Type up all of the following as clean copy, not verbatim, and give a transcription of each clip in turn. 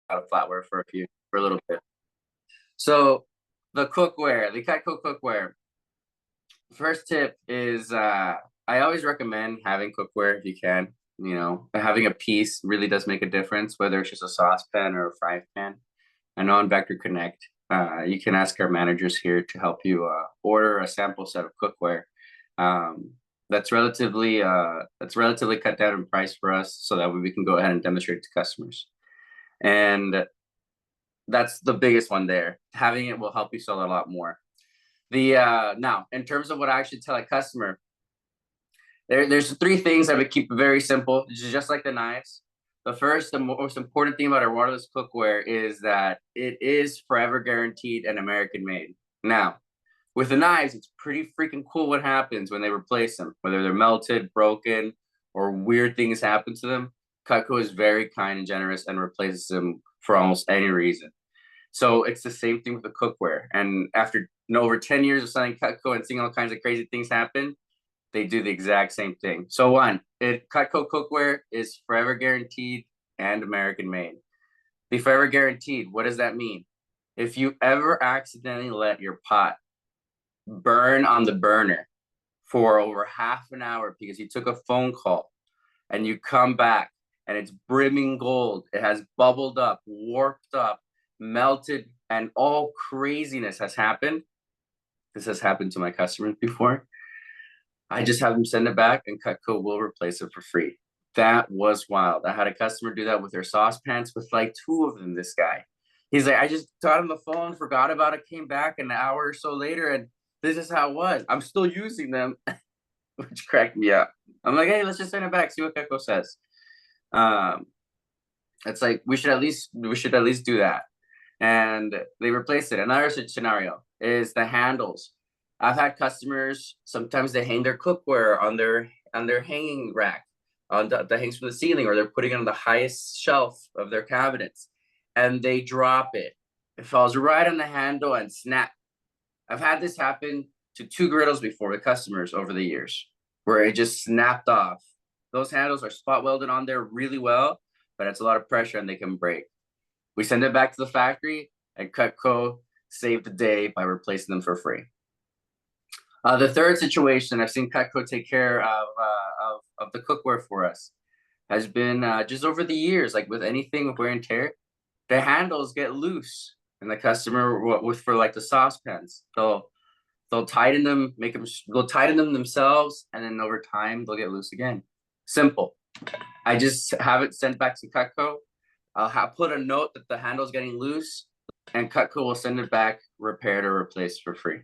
of flatware for a little bit. So the cookware, the Cutco cookware. First tip is I always recommend having cookware if you can. You know, having a piece really does make a difference, whether it's just a saucepan or a frying pan. I know on Vector Connect, you can ask our managers here to help you order a sample set of cookware. Um, that's relatively cut down in price for us, so that way we can go ahead and demonstrate it to customers. And that's the biggest one there. Having it will help you sell a lot more. The now, in terms of what I actually tell a customer, there's three things that we keep very simple, just like the knives. The first, the most important thing about our waterless cookware is that it is forever guaranteed and American made. Now, with the knives, it's pretty freaking cool what happens when they replace them, whether they're melted, broken, or weird things happen to them. Cutco is very kind and generous and replaces them for almost any reason. So it's the same thing with the cookware. And after over 10 years of selling Cutco and seeing all kinds of crazy things happen, they do the exact same thing. So one, Cutco cookware is forever guaranteed and American made. Be forever guaranteed. What does that mean? If you ever accidentally let your pot burn on the burner for over half an hour because you took a phone call and you come back and it's brimming gold, it has bubbled up, warped up, melted, and all craziness has happened. This has happened to my customers before. I just have them send it back and Cutco will replace it for free. That was wild. I had a customer do that with their saucepans with like two of them, this guy. He's like, I just got on the phone, forgot about it, came back an hour or so later, and this is how it was. I'm still using them, which cracked me up. I'm like, hey, let's just send it back, see what Cutco says. Um, it's like we should at least do that. And they replaced it. Another scenario is the handles. I've had customers, sometimes they hang their cookware on their hanging rack that hangs from the ceiling, or they're putting it on the highest shelf of their cabinets, and they drop it. It falls right on the handle and snap. I've had this happen to two griddles before with customers over the years, where it just snapped off. Those handles are spot welded on there really well, but it's a lot of pressure and they can break. We send it back to the factory, and Cutco saved the day by replacing them for free. The third situation I've seen Cutco take care of the cookware for us has been just over the years, like with anything with wear and tear, the handles get loose, and the customer with for like the saucepans, they'll tighten them, they'll tighten them themselves, and then over time they'll get loose again. Simple. I just have it sent back to Cutco. Put a note that the handle's getting loose, and Cutco will send it back repaired or replaced for free,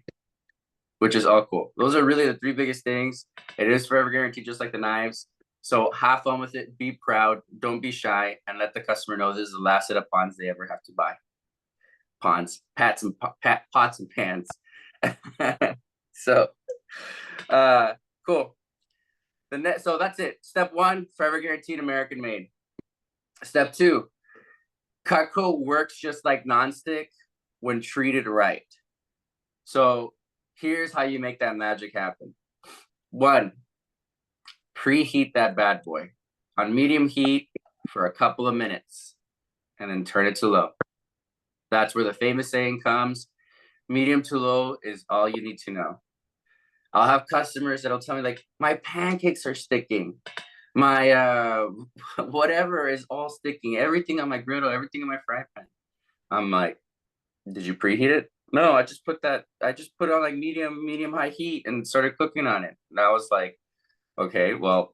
which is all cool. Those are really the three biggest things. It is forever guaranteed, just like the knives. So have fun with it. Be proud. Don't be shy, and let the customer know this is the last set of ponds they ever have to buy. Ponds, pots and pans. So, cool. So that's it. Step one, forever guaranteed, American made. Step two, Cutco works just like nonstick when treated right. So here's how you make that magic happen. One, preheat that bad boy on medium heat for a couple of minutes and then turn it to low. That's where the famous saying comes, medium to low is all you need to know. I'll have customers that'll tell me like, my pancakes are sticking. My whatever is all sticking. Everything on my griddle, everything in my fry pan. I'm like, did you preheat it? No, I just put it on like medium high heat and started cooking on it. And I was like, okay, well,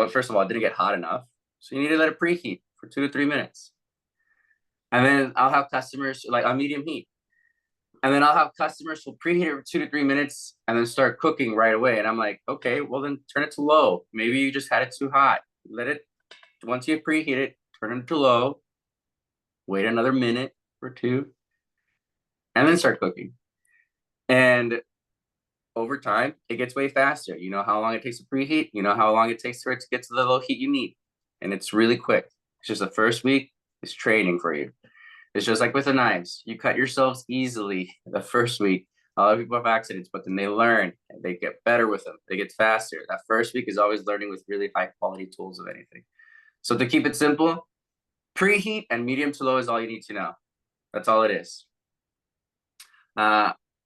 first of all, it didn't get hot enough. So you need to let it preheat for 2 to 3 minutes. And then I'll have customers like on medium heat. And then I'll have customers who preheat it for 2 to 3 minutes and then start cooking right away. And I'm like, okay, well then turn it to low. Maybe you just had it too hot. Once you preheat it, turn it to low, wait another minute or two, and then start cooking. And over time, it gets way faster. You know how long it takes to preheat. You know how long it takes for it to get to the low heat you need. And it's really quick. It's just the first week is training for you. It's just like with the knives. You cut yourselves easily the first week. A lot of people have accidents, but then they learn and they get better with them. They get faster. That first week is always learning with really high quality tools of anything. So to keep it simple, Preheat and medium to low is all you need to know. That's all it is.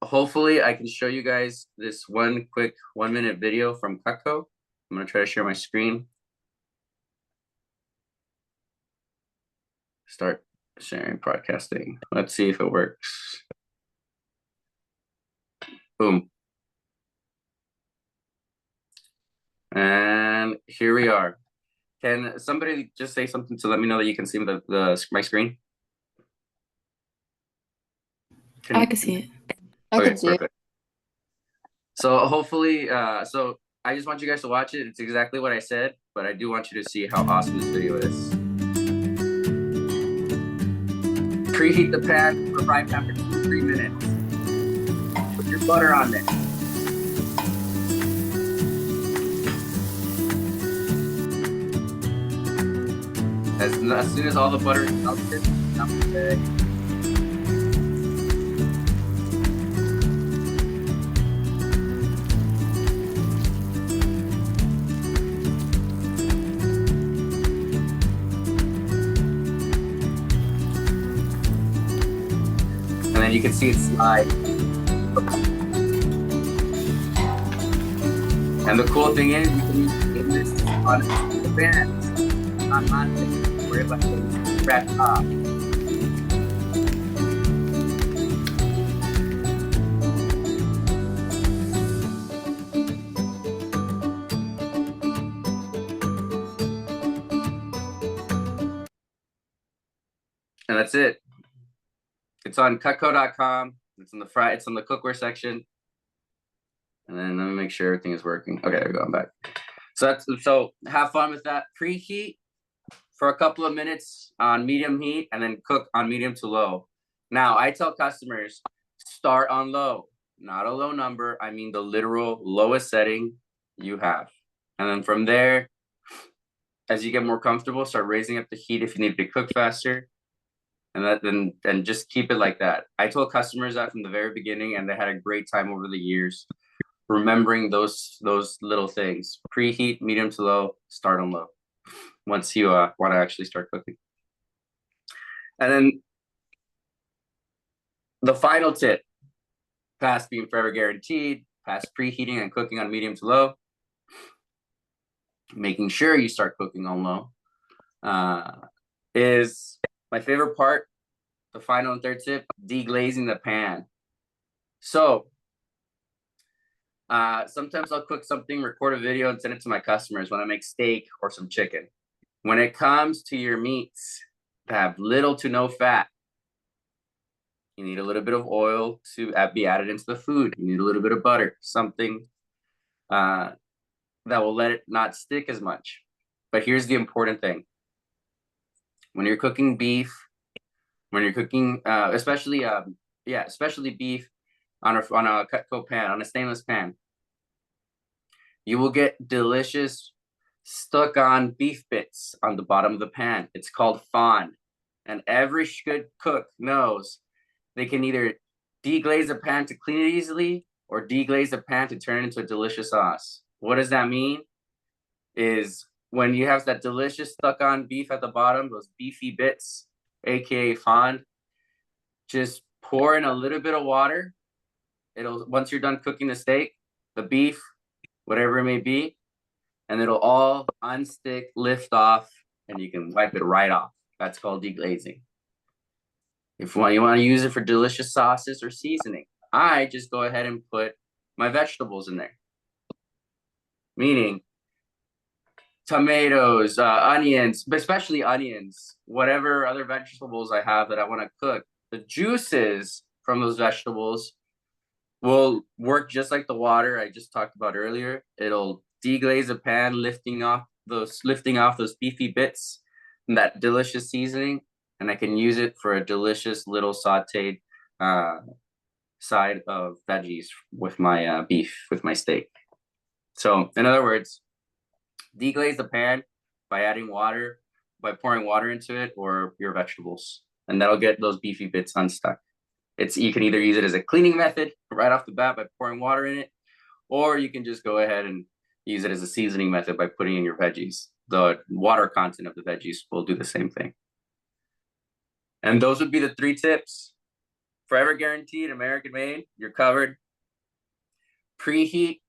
Hopefully I can show you guys this one quick 1-minute video from Cutco. I'm gonna try to share my screen. Start sharing broadcasting. Let's see if it works. Boom. And here we are. Can somebody just say something to let me know that you can see my screen? I can see it. I can see it. So hopefully, so I just want you guys to watch it. It's exactly what I said, but I do want you to see how awesome this video is. Preheat the pan for frying pan for 2 to 3 minutes. Put your butter on there. As soon as all the butter is melted, and then you can see it slide. And the cool thing is, you can use this on the pan, not on it. Worry about things wrapped up. And that's it. It's on Cutco.com. It's on the cookware section. And then let me make sure everything is working. Okay, there we go. I'm back. So have fun with that. Preheat for a couple of minutes on medium heat and then cook on medium to low. Now, I tell customers, start on low, not a low number. I mean the literal lowest setting you have. And then from there, as you get more comfortable, start raising up the heat if you need to cook faster. And then just keep it like that. I told customers that from the very beginning, and they had a great time over the years, remembering those little things. Preheat, medium to low, start on low once you want to actually start cooking. And then the final tip, past being forever guaranteed, past preheating and cooking on medium to low, making sure you start cooking on low, is my favorite part, the final and third tip, deglazing the pan. So sometimes I'll cook something, record a video, and send it to my customers when I make steak or some chicken. When it comes to your meats that have little to no fat, you need a little bit of oil to be added into the food. You need a little bit of butter, something that will let it not stick as much. But here's the important thing. When you're cooking beef, when you're cooking, especially beef on a Cutco pan, on a stainless pan, you will get delicious stuck on beef bits on the bottom of the pan. It's called fond. And every good cook knows they can either deglaze a pan to clean it easily or deglaze the pan to turn it into a delicious sauce. What does that mean? Is when you have that delicious stuck on beef at the bottom, those beefy bits, aka fond, just pour in a little bit of water. Once you're done cooking the steak, the beef, whatever it may be, and it'll all unstick, lift off, and you can wipe it right off. That's called deglazing. If you want to use it for delicious sauces or seasoning, I just go ahead and put my vegetables in there. Meaning tomatoes, onions, especially onions, whatever other vegetables I have that I want to cook, the juices from those vegetables will work just like the water I just talked about earlier. It'll deglaze the pan, lifting off those beefy bits and that delicious seasoning, and I can use it for a delicious little sauteed side of veggies with my beef, with my steak. So in other words, deglaze the pan by adding water, by pouring water into it, or your vegetables, and that'll get those beefy bits unstuck. You can either use it as a cleaning method right off the bat by pouring water in it, or you can just go ahead and use it as a seasoning method by putting in your veggies. The water content of the veggies will do the same thing. And those would be the 3 tips. Forever guaranteed, American made, you're covered. Preheat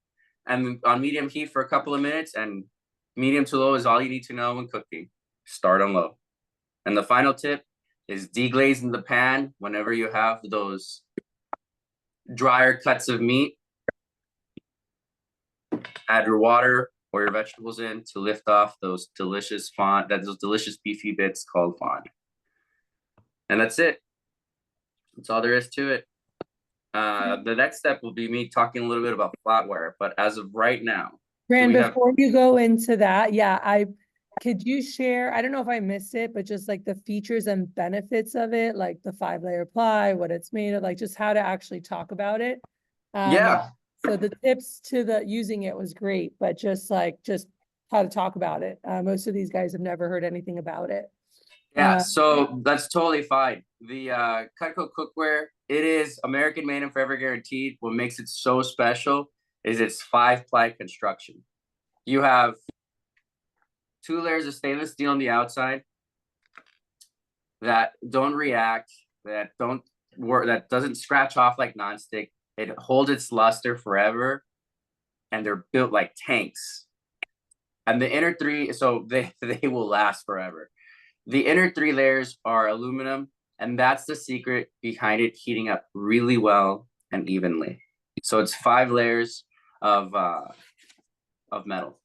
and on medium heat for a couple of minutes, and medium to low is all you need to know when cooking. Start on low. And the final tip is deglazing the pan whenever you have those drier cuts of meat. Add your water or your vegetables in to lift off those delicious beefy bits called fond. And that's it. That's all there is to it. The next step will be me talking a little bit about flatware, but as of right now, Fran, before you go into that, could you share, I don't know if I missed it, but just like the features and benefits of it, like the 5-layer ply, what it's made of, like just how to actually talk about it. Yeah. So the tips to the using it was great, but just how to talk about it. Most of these guys have never heard anything about it. Yeah, so that's totally fine. The Cutco Cookware, it is American made and forever guaranteed. What makes it so special is its 5-ply construction. You have 2 layers of stainless steel on the outside that don't react, that don't work, that doesn't scratch off like nonstick. It holds its luster forever, and they're built like tanks. And the inner 3, so they will last forever. The inner 3 layers are aluminum, and that's the secret behind it heating up really well and evenly. So it's 5 layers of metal.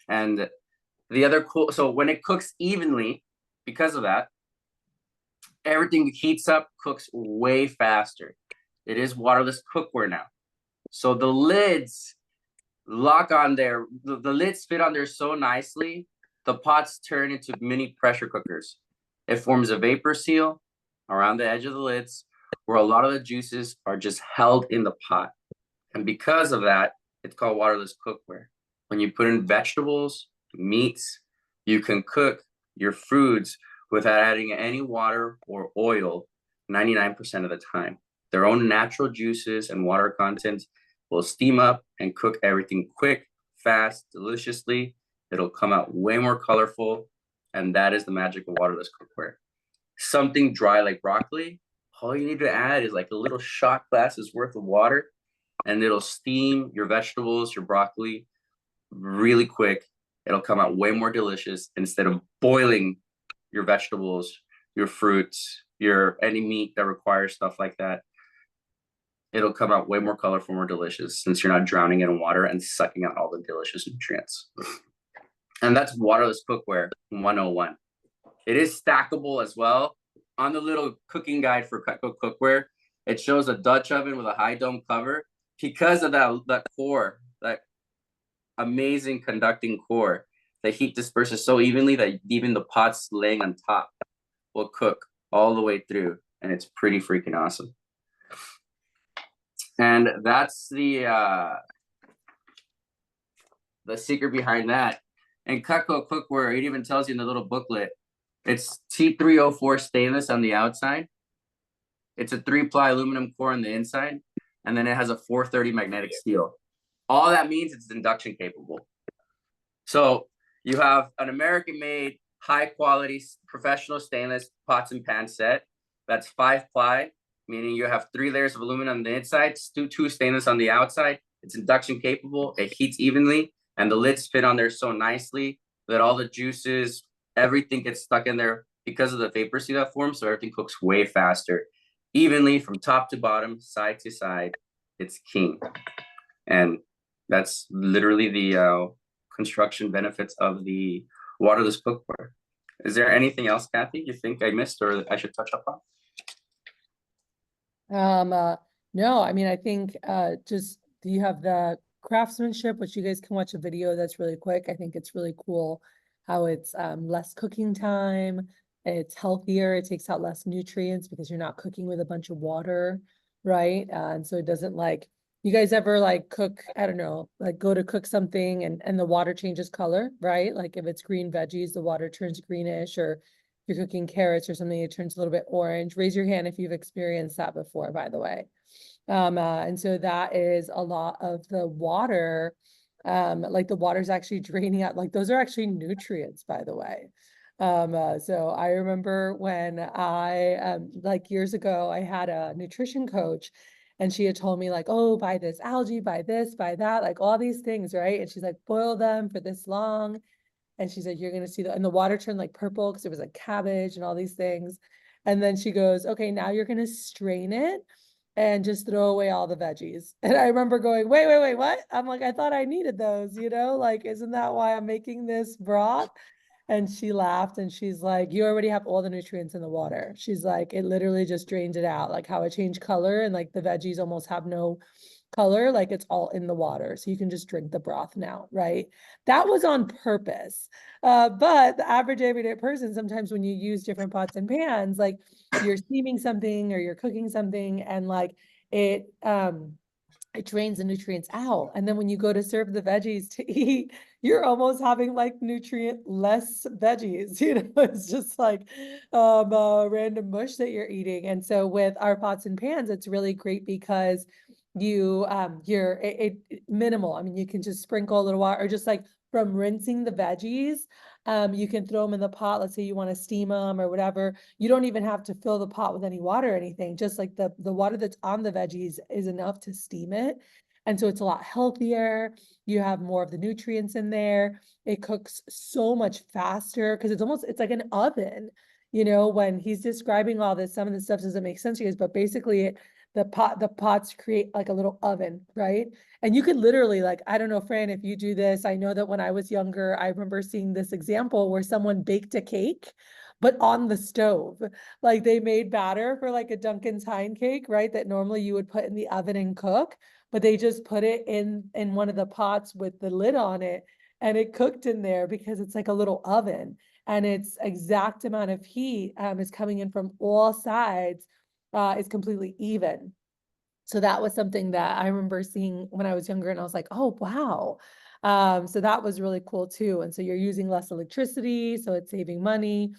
And the other cool, so when it cooks evenly, because of that, everything heats up, cooks way faster. It is waterless cookware now. So the lids lock on there, the lids fit on there so nicely, the pots turn into mini pressure cookers. It forms a vapor seal around the edge of the lids where a lot of the juices are just held in the pot. And because of that, it's called waterless cookware. When you put in vegetables, meats, you can cook your foods without adding any water or oil 99% of the time. Their own natural juices and water content will steam up and cook everything quick, fast, deliciously. It'll come out way more colorful, and that is the magic of waterless cookware. Something dry like broccoli, all you need to add is like a little shot glasses worth of water, and it'll steam your vegetables, your broccoli really quick. It'll come out way more delicious instead of boiling your vegetables, your fruits, any meat that requires stuff like that. It'll come out way more colorful, more delicious, since you're not drowning it in water and sucking out all the delicious nutrients. And that's waterless cookware 101. It is stackable as well. On the little cooking guide for Cutco Cookware, it shows a Dutch oven with a high dome cover. Because of that core, that amazing conducting core, the heat disperses so evenly that even the pots laying on top will cook all the way through, and it's pretty freaking awesome. And that's the secret behind that. And Cutco Cookware, it even tells you in the little booklet, it's T304 stainless on the outside. It's a 3-ply aluminum core on the inside, and then it has a 430 magnetic steel. All that means it's induction capable. So you have an American-made, high-quality, professional stainless pots and pans set. That's 5-ply, meaning you have 3 layers of aluminum on the inside, 2 stainless on the outside. It's induction capable. It heats evenly, and the lids fit on there so nicely that all the juices, everything gets stuck in there because of the vapor seal that forms, so everything cooks way faster. Evenly from top to bottom, side to side. It's king. And that's literally the construction benefits of the waterless cookware. Is there anything else, Kathy, you think I missed or I should touch upon? No, I mean, I think just you have the craftsmanship, which you guys can watch a video that's really quick. I think it's really cool how it's less cooking time. It's healthier. It takes out less nutrients because you're not cooking with a bunch of water, right? And so it doesn't you guys ever cook, I don't know, go to cook something and the water changes color, right? Like if it's green veggies, the water turns greenish, or if you're cooking carrots or something, it turns a little bit orange. Raise your hand if you've experienced that before, by the way. And so that is a lot of the water, the water's actually draining out, those are actually nutrients, by the way. So I remember when like years ago, I had a nutrition coach and she had told me like, oh, buy this algae, buy this, buy that, like all these things, right? And she's like, boil them for this long. And she said, you're going to see and the water turned like purple because it was like cabbage and all these things. And then she goes, okay, now you're going to strain it and just throw away all the veggies. And I remember going, wait, what? I'm like, I thought I needed those, like, isn't that why I'm making this broth? And she laughed and she's like, you already have all the nutrients in the water. She's like, it literally just drains it out, like how it changed color and like the veggies almost have no color, like it's all in the water. So you can just drink the broth now, right? That was on purpose. But the average everyday person, sometimes when you use different pots and pans, like you're steaming something or you're cooking something and like it drains the nutrients out. And then when you go to serve the veggies to eat, you're almost having like nutrient less veggies, it's just like random mush that you're eating. And so with our pots and pans, it's really great because you're minimal. I mean, you can just sprinkle a little water or just like from rinsing the veggies, you can throw them in the pot. Let's say you want to steam them or whatever. You don't even have to fill the pot with any water or anything. Just like the water that's on the veggies is enough to steam it. And so it's a lot healthier. You have more of the nutrients in there. It cooks so much faster because it's like an oven. When he's describing all this, some of the stuff doesn't make sense to you guys, but basically the pots create like a little oven, right? And you could literally like, I don't know, Fran, if you do this, I know that when I was younger, I remember seeing this example where someone baked a cake, but on the stove. Like they made batter for like a Duncan Hine cake, right? That normally you would put in the oven and cook, but they just put it in one of the pots with the lid on it and it cooked in there because it's like a little oven and its exact amount of heat is coming in from all sides, is completely even. So that was something that I remember seeing when I was younger and I was like, oh, wow. So that was really cool too. And so you're using less electricity, so it's saving money.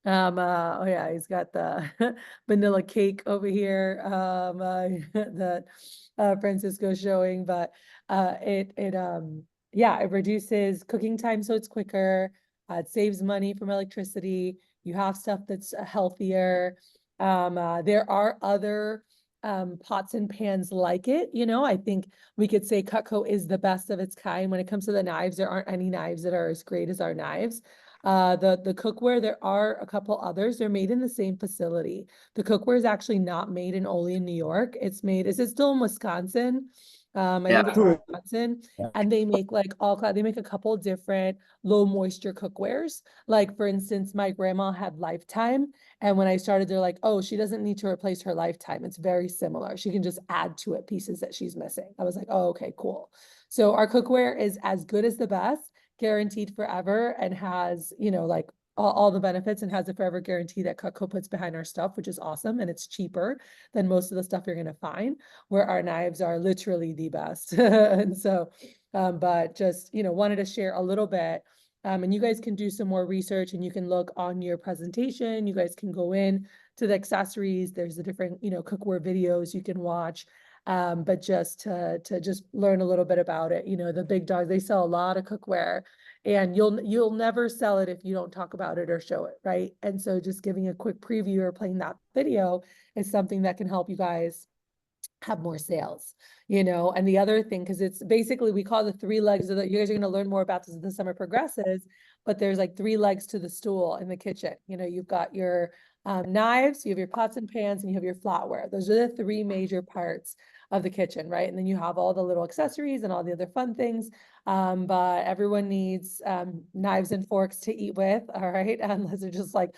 Oh yeah, he's got the vanilla cake over here, that Francisco's showing, but yeah, it reduces cooking time so it's quicker. It saves money from electricity. You have stuff that's healthier. There are other pots and pans like it. I think we could say Cutco is the best of its kind. When it comes to the knives, there aren't any knives that are as great as our knives. The cookware, there are a couple others. They're made in the same facility. The cookware is actually not made in Olean, New York. Is it still in Wisconsin? I think it's Yeah. Wisconsin, and they make like they make a couple different low moisture cookwares. Like for instance, my grandma had Lifetime, and when I started, they're like, oh, she doesn't need to replace her Lifetime. It's very similar. She can just add to it pieces that she's missing. I was like, oh, okay, cool. So our cookware is as good as the best, guaranteed forever, and has, like all the benefits and has a forever guarantee that Cutco puts behind our stuff, which is awesome. And it's cheaper than most of the stuff you're going to find, where our knives are literally the best. And so, but just, wanted to share a little bit. And you guys can do some more research and you can look on your presentation. You guys can go in to the accessories. There's the different, cookware videos you can watch. But just to just learn a little bit about it. The big dogs, they sell a lot of cookware and you'll never sell it if you don't talk about it or show it, right? And so just giving a quick preview or playing that video is something that can help you guys have more sales, and the other thing, because it's basically, we call the three legs of you guys are going to learn more about this as the summer progresses, but there's like three legs to the stool in the kitchen. You've got your knives, you have your pots and pans, and you have your flatware. Those are the three major parts of the kitchen, right? And then you have all the little accessories and all the other fun things. But everyone needs knives and forks to eat with, all right? Unless they're just like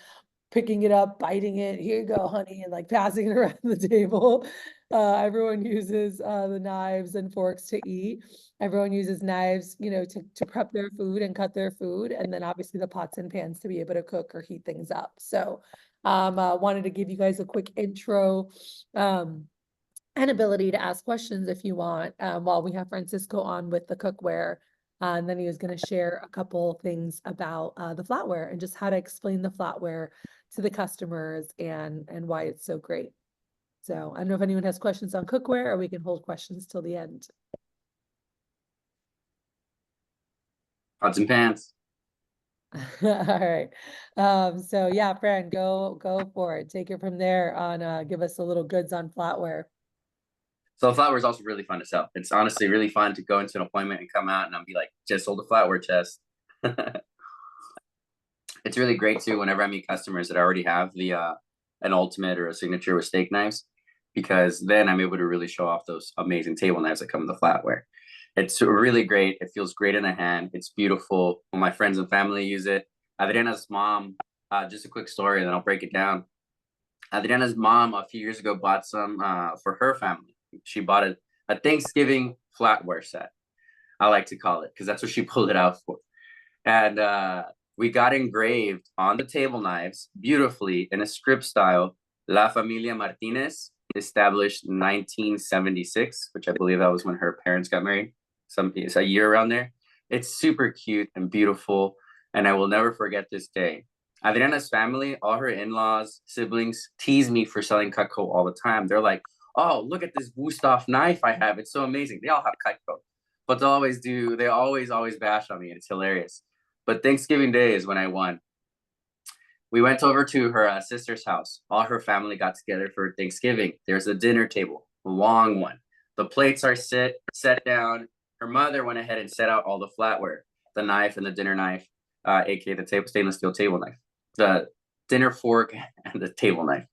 picking it up, biting it, here you go, honey, and like passing it around the table. Everyone uses the knives and forks to eat. Everyone uses knives, to prep their food and cut their food. And then obviously the pots and pans to be able to cook or heat things up. So wanted to give you guys a quick intro and ability to ask questions if you want, while we have Francisco on with the cookware. And then he was going to share a couple things about the flatware and just how to explain the flatware to the customers and why it's so great. So I don't know if anyone has questions on cookware, or we can hold questions till the end. Pots and pans. All right. So yeah, Fran, go for it. Take it from there on give us a little goods on flatware. So flatware is also really fun to sell. It's honestly really fun to go into an appointment and come out and I'll be like, just sold a flatware chest. It's really great too whenever I meet customers that already have the an ultimate or a signature with steak knives, because then I'm able to really show off those amazing table knives that come with the flatware. It's really great. It feels great in the hand. It's beautiful. When my friends and family use it. Adriana's mom, just a quick story, and then I'll break it down. Adriana's mom a few years ago bought some for her family. She bought a Thanksgiving flatware set, I like to call it, because that's what she pulled it out for. And we got engraved on the table knives beautifully in a script style, La Familia Martinez, established in 1976, which I believe that was when her parents got married. It's a year around there. It's super cute and beautiful, and I will never forget this day. Adriana's family, all her in-laws, siblings, tease me for selling Cutco all the time. They're like, "Oh, look at this Wusthof knife I have. It's so amazing." They all have Cutco, but they always bash on me, and it's hilarious. But Thanksgiving Day is when I won. We went over to her sister's house. All her family got together for Thanksgiving. There's a dinner table, a long one. The plates are set down. Her mother went ahead and set out all the flatware, the knife and the dinner knife, aka the stainless steel table knife, the dinner fork and the table knife,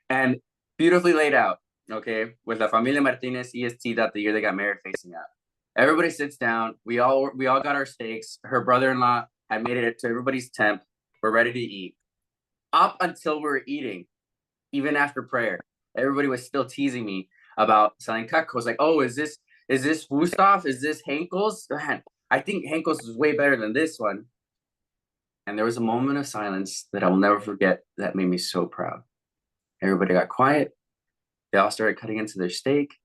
and beautifully laid out. Okay, with La Familia Martinez EST that the year they got married facing out. Everybody sits down. We all got our steaks. Her brother-in-law had made it to everybody's temp. We're ready to eat. Up until we're eating, even after prayer, everybody was still teasing me about selling Cutco. I was like, "Oh, is this Wusthof? Is this Henkel's? Man, I think Henkel's is way better than this one." And there was a moment of silence that I will never forget that made me so proud. Everybody got quiet. They all started cutting into their steak,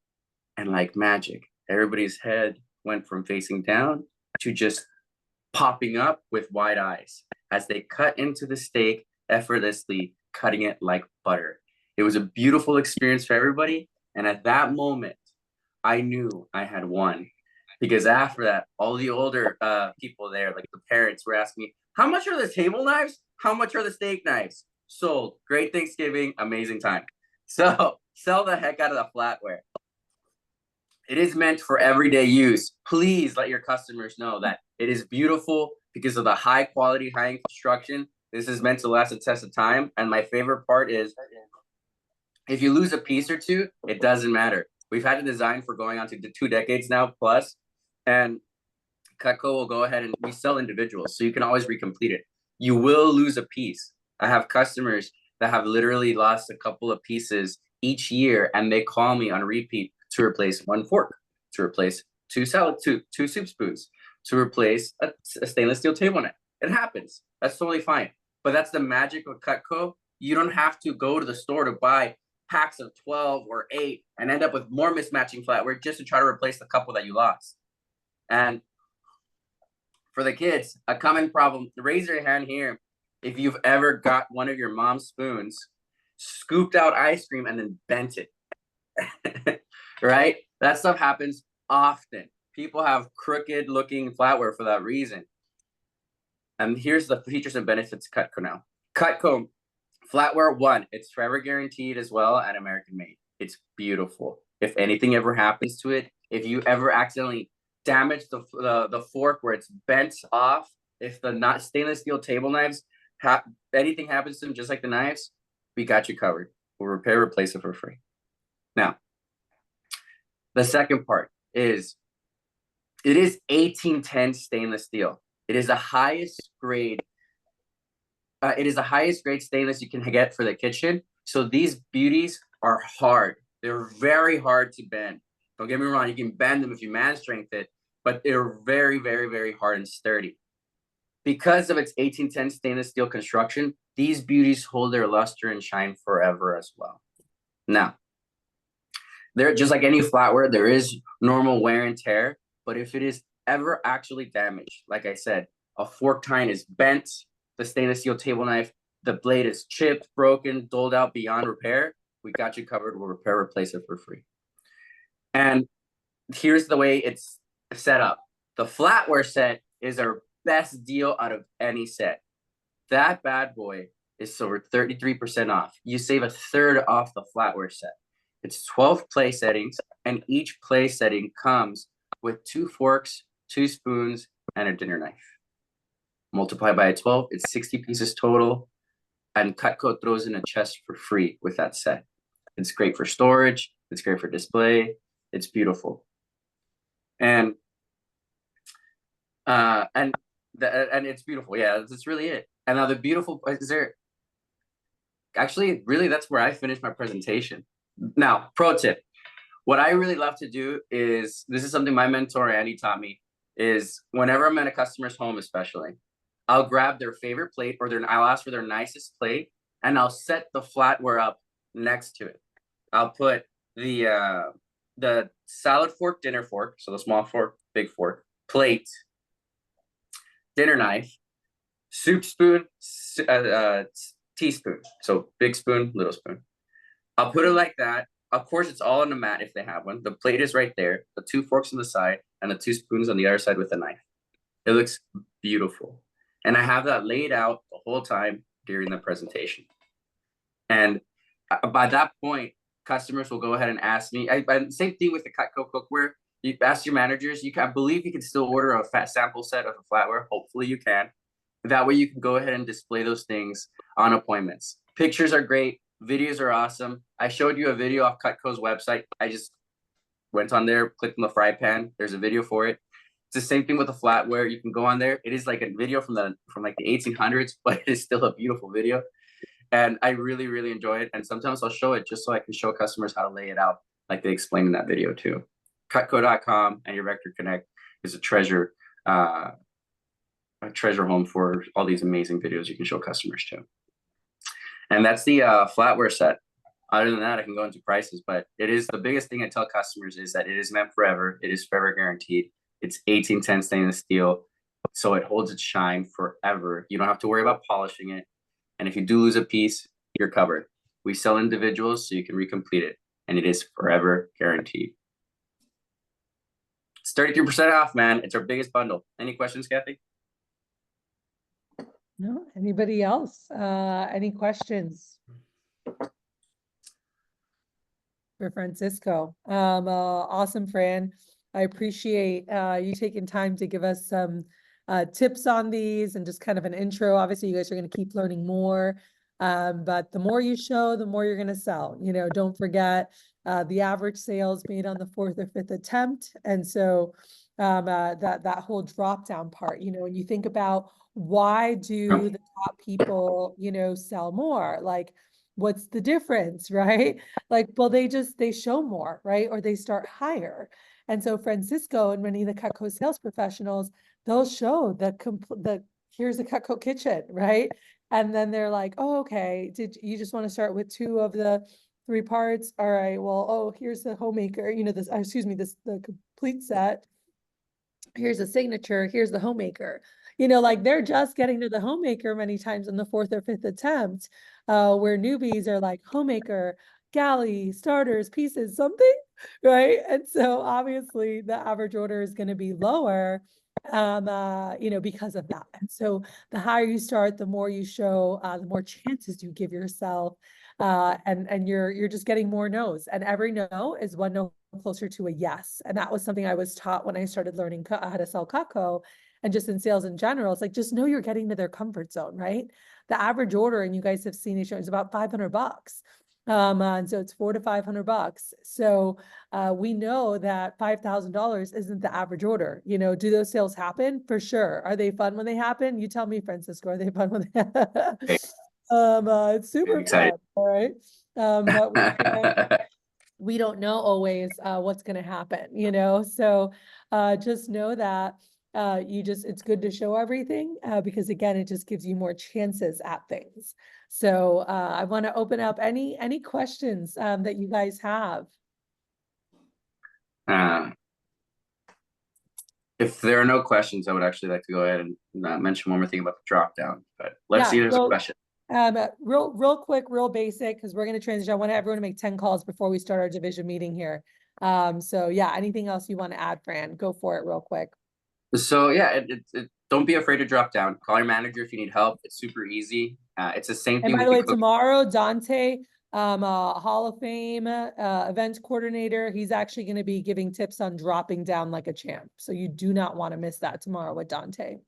and like magic, everybody's head went from facing down to just popping up with wide eyes as they cut into the steak effortlessly, cutting it like butter. It was a beautiful experience for everybody. And at that moment, I knew I had won. Because after that, all the older people there, like the parents, were asking me, "How much are the table knives? How much are the steak knives?" Sold. Great Thanksgiving, amazing time. So sell the heck out of the flatware. It is meant for everyday use. Please let your customers know that it is beautiful because of the high quality, high end construction. This is meant to last a test of time. And my favorite part is if you lose a piece or two, it doesn't matter. We've had a design for going on to 2 decades now plus, and Cutco will go ahead and we sell individuals, so you can always recomplete it. You will lose a piece. I have customers that have literally lost a couple of pieces each year, and they call me on repeat to replace one fork, to replace two soup spoons, to replace a stainless steel table knife. It happens. That's totally fine. But that's the magic of Cutco. You don't have to go to the store to buy packs of 12 or 8 and end up with more mismatching flatware just to try to replace the couple that you lost. And for the kids, a common problem, raise your hand here if you've ever got one of your mom's spoons, scooped out ice cream, and then bent it. Right? That stuff happens often. People have crooked looking flatware for that reason. And here's the features and benefits of Cutco now. Cutco flatware, one, it's forever guaranteed as well and American made. It's beautiful. If anything ever happens to it, if you ever accidentally damage the fork where it's bent off, if the not stainless steel table knives, anything happens to them, just like the knives, we got you covered. We'll repair, replace it for free. Now, the second part is it is 1810 stainless steel. It is the highest grade. It is the highest grade stainless you can get for the kitchen. So these beauties are hard. They're very hard to bend. Don't get me wrong. You can bend them if you man strength it, but they're very, very, very hard and sturdy. Because of its 1810 stainless steel construction, these beauties hold their luster and shine forever as well. Now, they're just like any flatware, there is normal wear and tear, but if it is ever actually damaged, like I said, a fork tine is bent, the stainless steel table knife, the blade is chipped, broken, doled out beyond repair, we got you covered. We'll repair, replace it for free. And here's the way it's set up. The flatware set is a best deal out of any set. That bad boy is over 33% off. You save a third off the flatware set. It's 12 play settings, and each play setting comes with 2 forks, 2 spoons, and a dinner knife. Multiply by 12, it's 60 pieces total, and Cutco throws in a chest for free with that set. It's great for storage. It's great for display. It's beautiful. And it's beautiful. Yeah, that's really it. And now the beautiful is there. Actually, really, that's where I finished my presentation. Now, pro tip. What I really love to do is, this is something my mentor, Andy, taught me, is whenever I'm at a customer's home, especially, I'll grab their favorite plate, or I'll ask for their nicest plate, and I'll set the flatware up next to it. I'll put the salad fork, dinner fork, so the small fork, big fork, plate, dinner knife, soup spoon, teaspoon. So big spoon, little spoon. I'll put it like that. Of course, it's all on the mat if they have one. The plate is right there, the 2 forks on the side, and the 2 spoons on the other side with a knife. It looks beautiful. And I have that laid out the whole time during the presentation. And by that point, customers will go ahead and ask me. Same thing with the Cutco cookware. You ask your managers. I believe you can still order a fat sample set of a flatware. Hopefully you can. That way you can go ahead and display those things on appointments. Pictures are great. Videos are awesome. I showed you a video off Cutco's website. I just went on there, clicked on the fry pan. There's a video for it. It's the same thing with the flatware. You can go on there. It is like a video from like the 1800s, but it is still a beautiful video. And I really, really enjoy it. And sometimes I'll show it just so I can show customers how to lay it out, like they explained in that video too. Cutco.com and your Vector Connect is a treasure home for all these amazing videos you can show customers too. And that's the flatware set. Other than that, I can go into prices, but it is the biggest thing I tell customers is that it is meant forever. It is forever guaranteed. It's 1810 stainless steel, so it holds its shine forever. You don't have to worry about polishing it. And if you do lose a piece, you're covered. We sell individuals so you can recomplete it, and it is forever guaranteed. It's 33% off, man. It's our biggest bundle. Any questions, Kathy? No, anybody else? Any questions for Francisco? Awesome, Fran. I appreciate you taking time to give us some tips on these and just kind of an intro. Obviously, you guys are going to keep learning more, but the more you show, the more you're going to sell. You know, don't forget the average sales made on the 4th or 5th attempt. And so that whole drop down part, you know, when you think about why do the top people, you know, sell more, like what's the difference, right? Like, well, they show more, right? Or they start higher. And so Francisco and many of the Cutco sales professionals, they'll show here's the Cutco kitchen, right? And then they're like, oh, okay, did you just want to start with 2 of the 3 parts? All right, well, oh, here's the homemaker, you know, the complete set. Here's a signature, here's the homemaker. You know, like they're just getting to the homemaker many times in the 4th or 5th attempt, where newbies are like homemaker, galley, starters, pieces, something, right? And so obviously the average order is going to be lower, you know, because of that. And so the higher you start, the more you show, the more chances you give yourself, and you're just getting more no's, and every no is 1 no closer to a yes. And that was something I was taught when I started learning how to sell Cutco, and just in sales in general. It's like, just know you're getting to their comfort zone, right? The average order, and you guys have seen it, is about $500. And so it's $400 to $500. So we know that $5,000 isn't the average order. You know, do those sales happen? For sure. Are they fun when they happen? You tell me, Francisco, are they fun when they happen? It's super fun, all right? But we don't know always what's going to happen, you know? So just know that it's good to show everything because again, it just gives you more chances at things. So I want to open up any questions that you guys have. If there are no questions, I would actually like to go ahead and mention one more thing about the drop down, but let's see if there's a question. Real quick, real basic, because we're going to transition. I want everyone to make 10 calls before we start our division meeting here. So yeah, anything else you want to add, Fran? Go for it real quick. So yeah, don't be afraid to drop down. Call your manager if you need help. It's super easy. It's the same And thing by with the the way, cook. tomorrow, Dante, Hall of Fame event coordinator, he's actually going to be giving tips on dropping down like a champ. So you do not want to miss that tomorrow with Dante.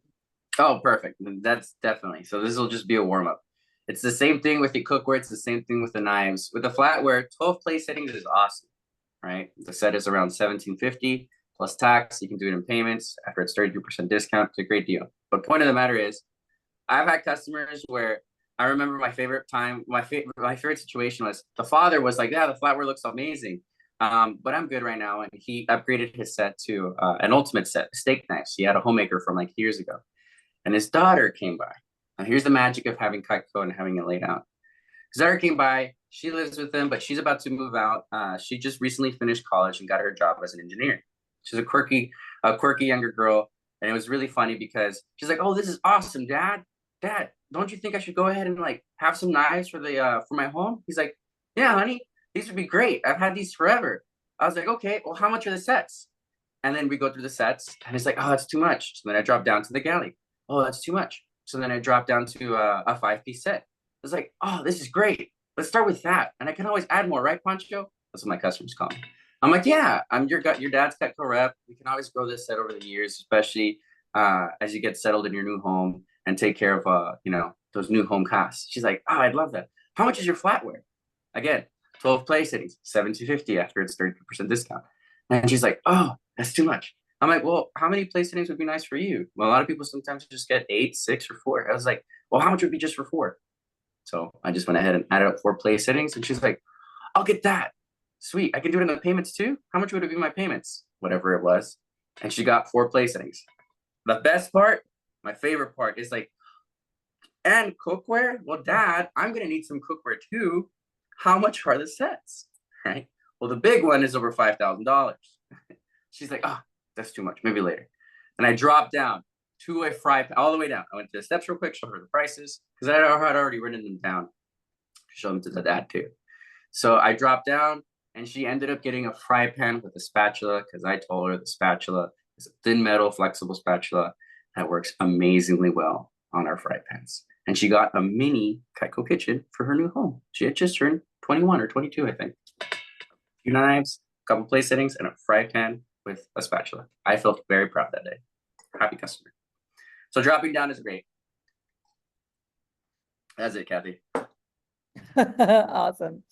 Oh, perfect. That's definitely. So this will just be a warm up. It's the same thing with the cookware. It's the same thing with the knives. With the flatware, 12 place settings is awesome, right? The set is around $17.50 plus tax. You can do it in payments after it's 32% discount. It's a great deal. But point of the matter is, I've had customers where I remember my favorite situation was the father was like, yeah, the flatware looks amazing. But I'm good right now. And he upgraded his set to an ultimate set, steak knives. He had a homemaker from like years ago. And his daughter came by. Now here's the magic of having Cutco and having it laid out. His daughter came by. She lives with him, but she's about to move out. She just recently finished college and got her job as an engineer. She's a quirky younger girl. And it was really funny because she's like, "Oh, this is awesome, Dad. Dad, don't you think I should go ahead and like have some knives for for my home?" He's like, "Yeah, honey, these would be great. I've had these forever." I was like, "Okay, well, how much are the sets?" And then we go through the sets, and it's like, "Oh, that's too much." So then I drop down to the galley. "Oh, that's too much." So then I drop down to a 5-piece set. I was like, "Oh, this is great. Let's start with that." And I can always add more, right, Pancho? That's what my customers call me. I'm like, "Yeah, I'm your dad's Cutco rep. We can always grow this set over the years, especially as you get settled in your new home and take care of those new home costs." She's like, "Oh, I'd love that. How much is your flatware?" Again, 12 place settings, $17.50 after it's 30% discount. And she's like, "Oh, that's too much." I'm like, "Well, how many place settings would be nice for you?" Well, a lot of people sometimes just get 8, 6, or 4. I was like, "Well, how much would be just for 4?" So I just went ahead and added up 4 place settings, and she's like, "I'll get that. Sweet. I can do it in the payments too. How much would it be my payments?" Whatever it was. And she got 4 place settings. The best part, my favorite part, is like, "And cookware? Well, Dad, I'm gonna need some cookware too. How much are the sets?" Right? Well, the big one is over $5,000. She's like, "Oh, that's too much. Maybe later." And I dropped down to a fry pan, all the way down. I went to the steps real quick, showed her the prices, because I had already written them down, show them to the dad too. So I dropped down, and she ended up getting a fry pan with a spatula, because I told her the spatula is a thin metal, flexible spatula that works amazingly well on our fry pans. And she got a mini Cutco kitchen for her new home. She had just turned 21 or 22, I think. 2 knives, a couple place settings, and a fry pan with a spatula. I felt very proud that day. Happy customer. So dropping down is great. That's it, Kathy. Awesome.